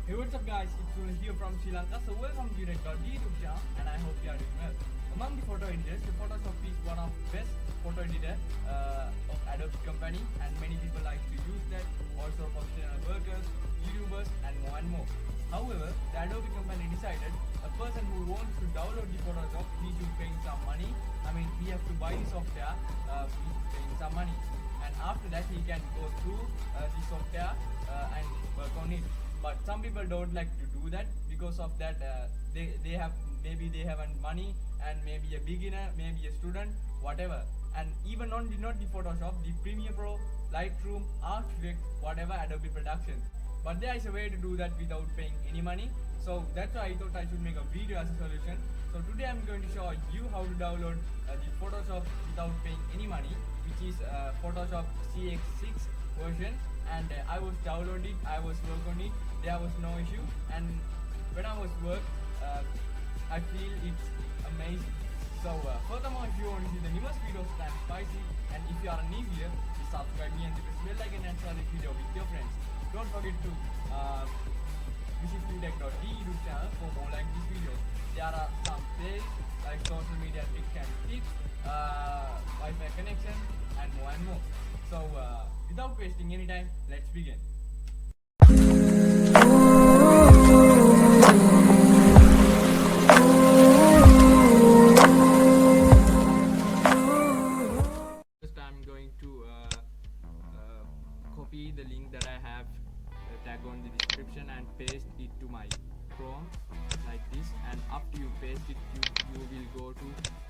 Hey, what's up guys, it's Rune here from Sri Lanka. So welcome to tech.D YouTube channel and I hope you are doing well. Among the photo editors, the Photoshop is one of the best photo editor of Adobe company and many people like to use that, also professional workers, YouTubers and more. However, the Adobe company decided a person who wants to download the Photoshop, he should pay some money. I mean, he have to buy the software, he's paying some money. And after that, he can go through the software and work on it. But some people don't like to do that because of that they have maybe they haven't money and maybe a beginner, maybe a student, whatever. And even not the Photoshop, the Premiere Pro, Lightroom, After Effects, whatever Adobe Productions. But there is a way to do that without paying any money. So that's why I thought I should make a video as a solution. So today I'm going to show you how to download the Photoshop without paying any money, which is Photoshop CX6 version. And I was downloading, I was working on it, there was no issue. And when I was work, I feel it's amazing. So furthermore, if you want to see the newest videos that spicy, and if you are new here, please subscribe me and press bell icon and share this video with your friends. Don't forget to visit tech.D YouTube channel for more like these videos. There are some plays like social media tricks and tips, Wi-Fi connection, and more. So without wasting any time, let's begin. First, I'm going to copy the link that I have tag on the description and paste it to my Chrome like this. And after you paste it, you will go to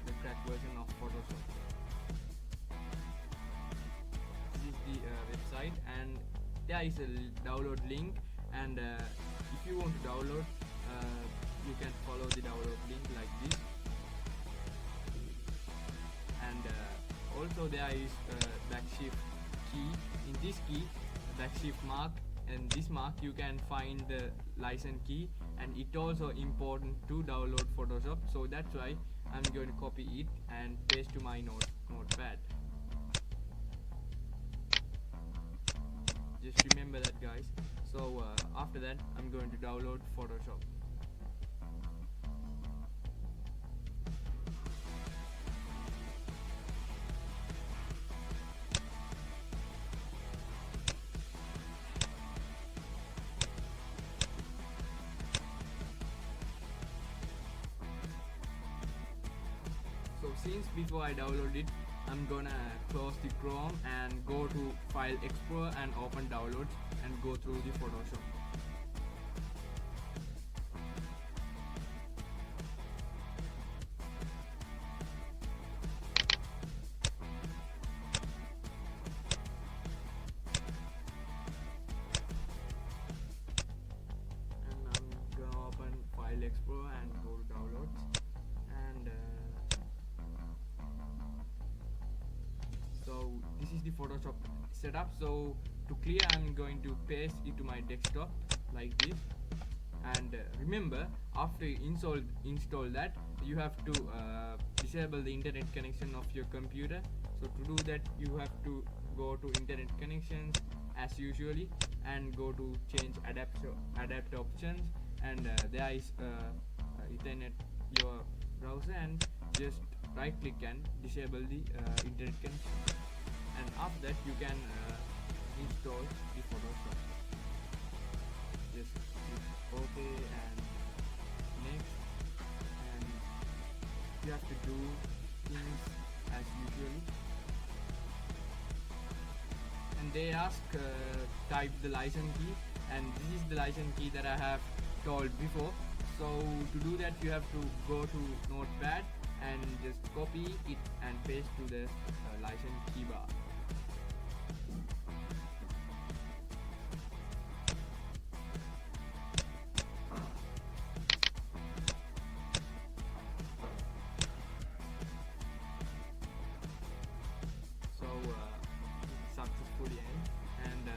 the cracked version of Photoshop. This is the website, and there is a download link. And if you want to download, you can follow the download link like this. And also there is backshift key. In this key, backshift mark, and this mark you can find the license key, and it also important to download Photoshop. So that's why I'm going to copy it and paste to my notepad. Just remember that, guys. So after that, I'm going to download Photoshop. So since before I download it, I'm gonna close the Chrome and go to File Explorer and open Downloads and go through the Photoshop. And I'm gonna open File Explorer and go to Downloads. And so this is the Photoshop setup. So to clear, I'm going to paste it to my desktop like this. And remember, after you install that, you have to disable the internet connection of your computer. So to do that, you have to go to internet connections as usually and go to change adapt options, and there is Ethernet your browser, and just right click and disable the internet connection. And after that, you can install the Photoshop. Just click OK and next, and you have to do things as usual. And they ask type the license key, and this is the license key that I have told before. So to do that, you have to go to Notepad and just copy it and paste to the license key bar. So successfully end, and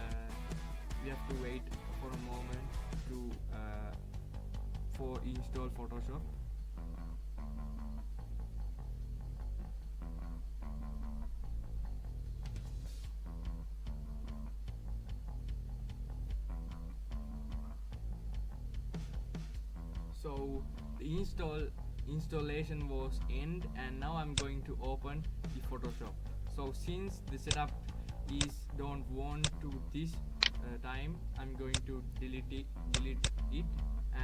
we have to wait for a moment to for install Photoshop. So the installation was end, and now I'm going to open the Photoshop. So since the setup is don't want to this time, I'm going to delete it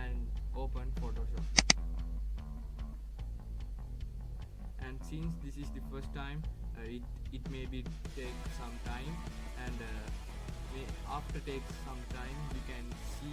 and open Photoshop. And since this is the first time, it maybe take some time, and after take some time we can see